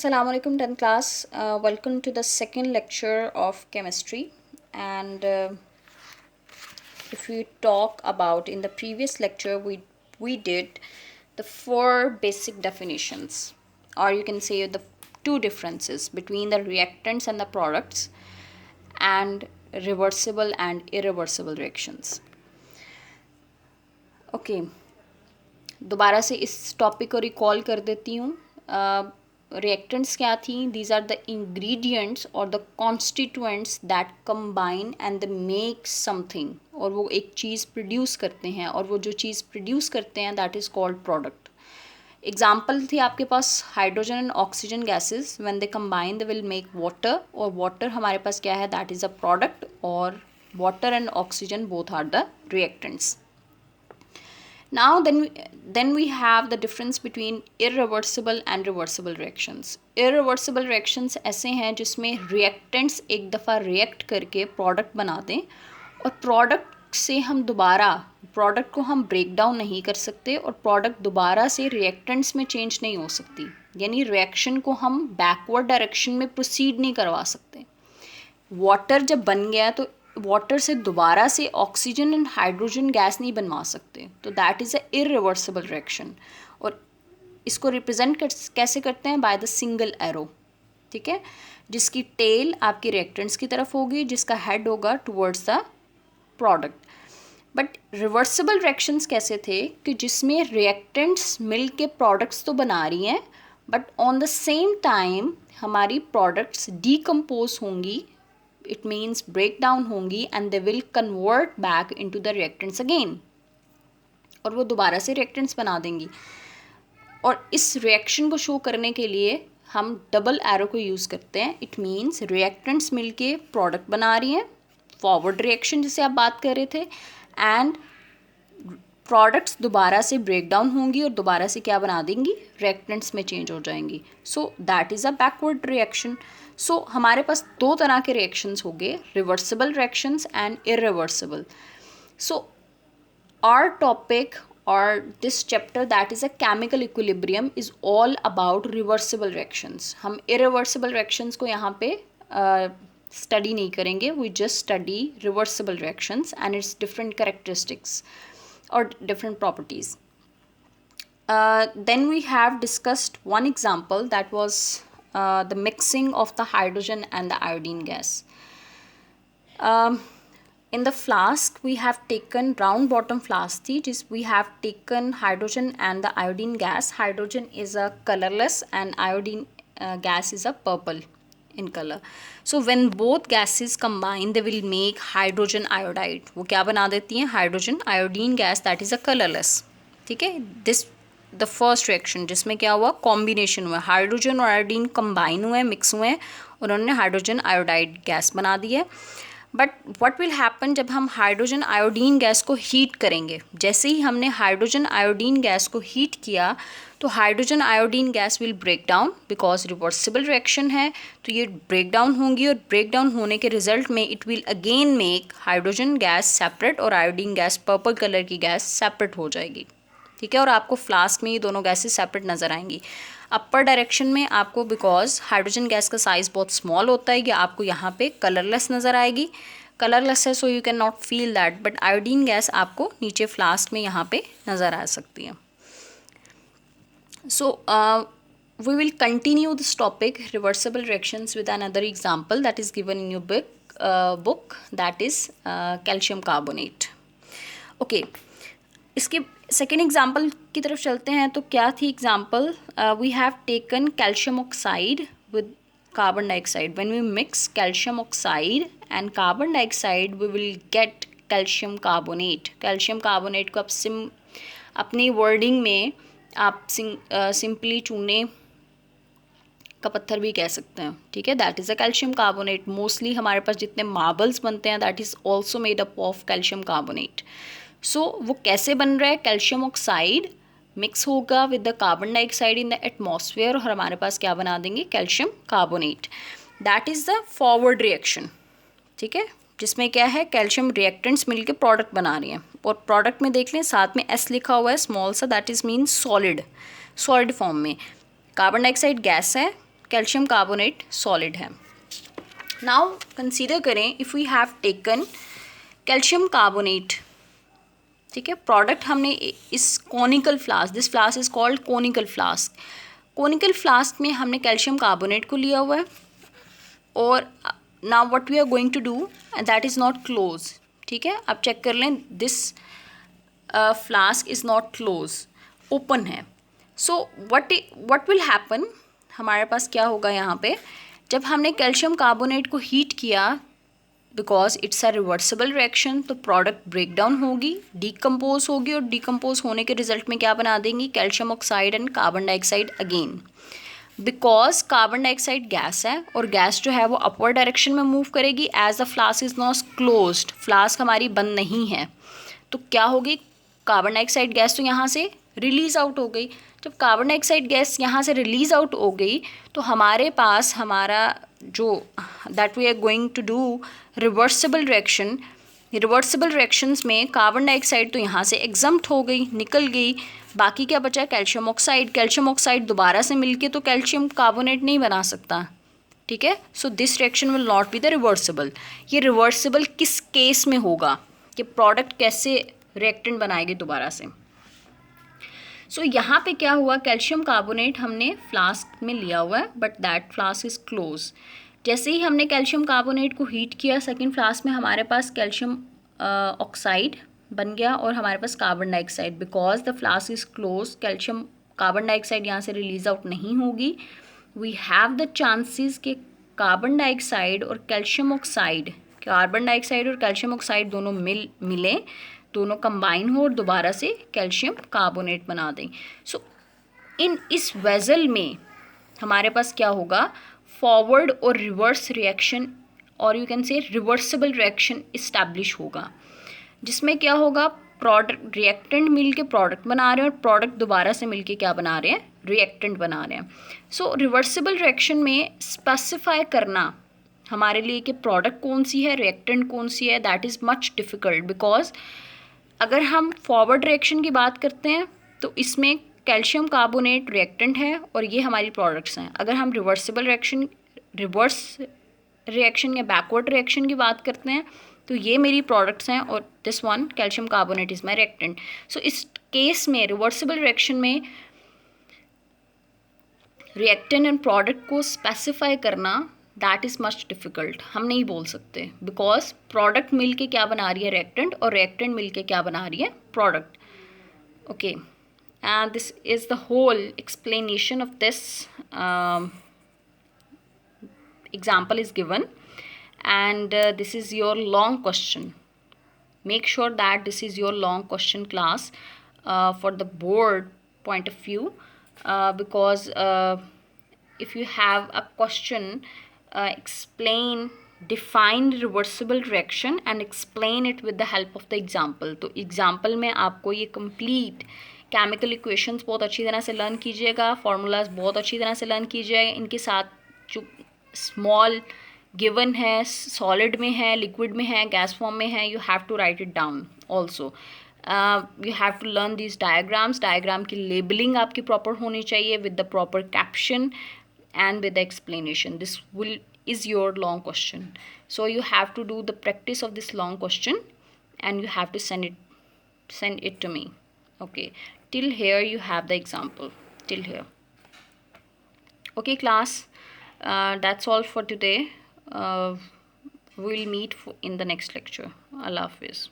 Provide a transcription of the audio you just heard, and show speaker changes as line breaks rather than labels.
Assalamu alaikum 10th class. Welcome to the second lecture of chemistry. And if we talk about in the previous lecture, we did the four basic definitions, or you can say the two differences between the reactants and the products, and reversible and irreversible reactions. Okay, दोबारा से इस topic को recall कर देती हूँ. Reactants क्या थी? These are the ingredients और the constituents that combine and the make something, और वो एक चीज़ प्रोड्यूस करते हैं, और वो जो चीज़ प्रोड्यूस करते हैं that is called product. Example थी आपके पास hydrogen and oxygen gases. When they combine they will make water, और वाटर हमारे पास क्या है? दैट इज़ अ प्रोडक्ट, और water and oxygen both are the reactants. Now then we have the difference between irreversible and reversible reactions. Irreversible reactions ऐसे हैं जिसमें reactants एक दफ़ा react करके product बना दें, और product से हम दोबारा product को हम break down नहीं कर सकते, और product दोबारा से reactants में change नहीं हो सकती. यानी reaction को हम backward direction में proceed नहीं करवा सकते. वाटर जब बन गया तो वाटर से दोबारा से ऑक्सीजन एंड हाइड्रोजन गैस नहीं बनवा सकते, तो that is a irreversible reaction. और इसको रिप्रेजेंट कैसे करते हैं? By the single arrow. ठीक है, जिसकी टेल आपके रिएक्टेंट्स की तरफ होगी, जिसका हेड होगा towards the product. But reversible reactions कैसे थे? कि जिसमें रिएक्टेंट्स मिल के प्रोडक्ट्स तो बना रही हैं, but on the same time हमारी प्रोडक्ट्स डीकम्पोज होंगी, it means breakdown होंगी, and they will convert back into the reactants again, और वो दोबारा से reactants बना देंगी. और इस reaction को show करने के लिए हम डबल एरो को यूज़ करते हैं. it means reactants मिलके product बना रही हैं, forward reaction जिसे आप बात कर रहे थे, and प्रोडक्ट्स दोबारा से ब्रेक डाउन होंगी और दोबारा से क्या बना देंगी? रिएक्टेंट्स में चेंज हो जाएंगी. So that is a backward reaction. So हमारे पास दो तरह के रिएक्शंस हो गए, reversible reactions and irreversible. So our topic और this chapter that is a chemical equilibrium is all about reversible reactions. हम इररिवर्सिबल रिएक्शंस को यहाँ पे स्टडी नहीं करेंगे. We just study reversible reactions and its different characteristics or different properties. Then we have discussed one example, that was the mixing of the hydrogen and the iodine gas. In the flask we have taken round bottom flask थी, जिस we have taken hydrogen and the iodine gas. Hydrogen is a colorless and iodine gas is a purple in color. So when both gases combine they will make hydrogen iodide. वो क्या बना देती हैं? hydrogen iodine gas that is a colorless. ठीक है, this the first reaction जिसमें क्या हुआ? combination हुआ, हाइड्रोजन और आयोडीन कंबाइन हुए, मिक्स हुए, और उन्होंने हाइड्रोजन आयोडाइड गैस बना दी है. बट व्हाट विल हैपन जब हम हाइड्रोजन आयोडीन गैस को हीट करेंगे? जैसे ही हमने हाइड्रोजन आयोडीन गैस को हीट किया तो hydrogen iodine gas will break down, because reversible reaction है, तो ये ब्रेक डाउन होंगी, और ब्रेक डाउन होने के रिजल्ट में it will again make hydrogen gas separate और आयोडीन गैस पर्पल कलर की गैस सेपरेट हो जाएगी. ठीक है, और आपको फ्लास्क में ये दोनों गैसेस सेपरेट नज़र आएंगी. अपर डायरेक्शन में आपको, बिकॉज हाइड्रोजन गैस का साइज़ बहुत स्मॉल होता है, ये आपको यहाँ पे कलरलेस नज़र आएगी. कलरलेस है so you can not feel that, but iodine gas आपको नीचे फ्लास्क में यहाँ पे नज़र आ सकती है. सो we will continue this topic reversible reactions with another example that is given in your book, that is calcium carbonate. Okay, इसके second example की तरफ चलते हैं. तो क्या थी example? We have taken calcium oxide with carbon dioxide. When we mix calcium oxide and carbon dioxide we will get calcium carbonate. Calcium carbonate को आप अपनी वर्डिंग में आप सिंपली चूने का पत्थर भी कह सकते हैं. ठीक है, that is a calcium carbonate. Mostly हमारे पास जितने मार्बल्स बनते हैं that is also made up of calcium carbonate. So वो कैसे बन रहा है? कैल्शियम ऑक्साइड मिक्स होगा with the carbon dioxide in the atmosphere, और हमारे पास क्या बना देंगे? Calcium carbonate. That is the forward reaction. ठीक है, जिसमें क्या है? कैल्शियम रिएक्टेंट्स मिलके प्रोडक्ट बना रही हैं, और प्रोडक्ट में देख लें साथ में एस लिखा हुआ है स्मॉल सा, that is mean solid form में. कार्बन डाइऑक्साइड गैस है, कैल्शियम कार्बोनेट सॉलिड है। नाउ कंसीडर करें if we have taken calcium carbonate, ठीक है, प्रोडक्ट हमने इस conical flask, this flask is called conical flask, conical flask में हमने कैल्शियम कार्बोनेट को लिया हुआ है और now what we are going to do that is not close, ठीक है। अब चेक कर लें, this flask is not close, open है। सो व्हाट विल हैपन, हमारे पास क्या होगा यहाँ पे, जब हमने कैल्शियम कार्बोनेट को हीट किया, because it's a reversible reaction, तो प्रोडक्ट ब्रेक डाउन होगी, डीकम्पोज होगी और डीकम्पोज होने के रिजल्ट में क्या बना देंगी, calcium oxide and carbon dioxide again. Because carbon dioxide gas है और गैस जो है वो अपवर्ड डायरेक्शन में मूव करेगी as the flask is not closed, flask हमारी बंद नहीं है, तो क्या होगी, कार्बन डाइऑक्साइड गैस तो यहाँ से रिलीज आउट हो गई। जब कार्बन डाइऑक्साइड गैस यहाँ से रिलीज आउट हो गई तो हमारे पास हमारा जो that we are going to do reversible reaction, reversible reactions में कार्बन डाइऑक्साइड तो यहाँ से एग्जम्प्ट हो गई, निकल गई, बाकी क्या बचा, कैल्शियम ऑक्साइड। कैल्शियम ऑक्साइड दोबारा से मिलके तो कैल्शियम कार्बोनेट नहीं बना सकता, ठीक है। So this reaction will not be the reversible. ये रिवर्सिबल किस केस में होगा कि प्रोडक्ट कैसे रिएक्टेंट बनाएगी दोबारा से। सो यहाँ पे क्या हुआ, कैल्शियम कार्बोनेट हमने फ्लास्क में लिया हुआ है but that flask is close. जैसे ही हमने कैल्शियम कार्बोनेट को हीट किया सेकेंड फ्लास्क में, हमारे पास कैल्शियम ऑक्साइड बन गया और हमारे पास carbon dioxide, because the flask is close, calcium carbon dioxide यहाँ से रिलीज आउट नहीं होगी। वी हैव द चांसेस कि कार्बन डाइऑक्साइड और कैल्शियम ऑक्साइड, कार्बन डाइऑक्साइड और कैल्शियम ऑक्साइड दोनों मिलें, दोनों कंबाइन हो और दोबारा से कैल्शियम कार्बोनेट बना दें। सो इस वेजल में हमारे पास क्या होगा, फॉरवर्ड और रिवर्स रिएक्शन, और you can say reversible reaction establish होगा, जिसमें क्या होगा, प्रोडक्ट रिएक्टेंट मिलके प्रोडक्ट बना रहे हैं और प्रोडक्ट दोबारा से मिलके क्या बना रहे हैं, रिएक्टेंट बना रहे हैं। सो रिवर्सिबल रिएक्शन में स्पेसिफाई करना हमारे लिए कि प्रोडक्ट कौन सी है, रिएक्टेंट कौन सी है, that is much difficult. Because अगर हम फॉरवर्ड रिएक्शन की बात करते हैं तो इसमें कैल्शियम कार्बोनेट रिएक्टेंट है और ये हमारी प्रोडक्ट्स हैं। अगर हम रिवर्सिबल रिएक्शन, रिवर्स रिएक्शन या बैकवर्ड रिएक्शन की बात करते हैं तो ये मेरी प्रोडक्ट्स हैं और this one calcium carbonate is my reactant. So इस केस में रिवर्सिबल रिएक्शन में रिएक्टेंट एंड प्रोडक्ट को स्पेसिफाई करना दैट इज़ मच डिफ़िकल्ट, हम नहीं बोल सकते, बिकॉज प्रोडक्ट मिल के क्या बना रही है, रिएक्टेंट, और रिएक्टेंट मिल के क्या बना रही है, product. Okay, and this is the whole explanation of this example is given, and this is your long question. Make sure that this is your long question class for the board point of view, because if you have a question, explain, define reversible reaction and explain it with the help of the example. तो example में आपको ये complete chemical equations बहुत अच्छी तरह से learn कीजिएगा, formulas बहुत अच्छी तरह से लर्न कीजिएगा, इनके साथ जो स्मॉल गिवन है, सॉलिड में है, लिक्विड में है, गैस फॉर्म में है, you have to write it down also. You have to learn this diagrams, diagram की लेबलिंग आपकी प्रॉपर होनी चाहिए with the proper caption and with the explanation. This is your long question, so you have to do the practice of this long question and you have to send it to me. Okay, till here you have the example, till here. Okay class, that's all for today. We'll meet in the next lecture. Allah Hafiz.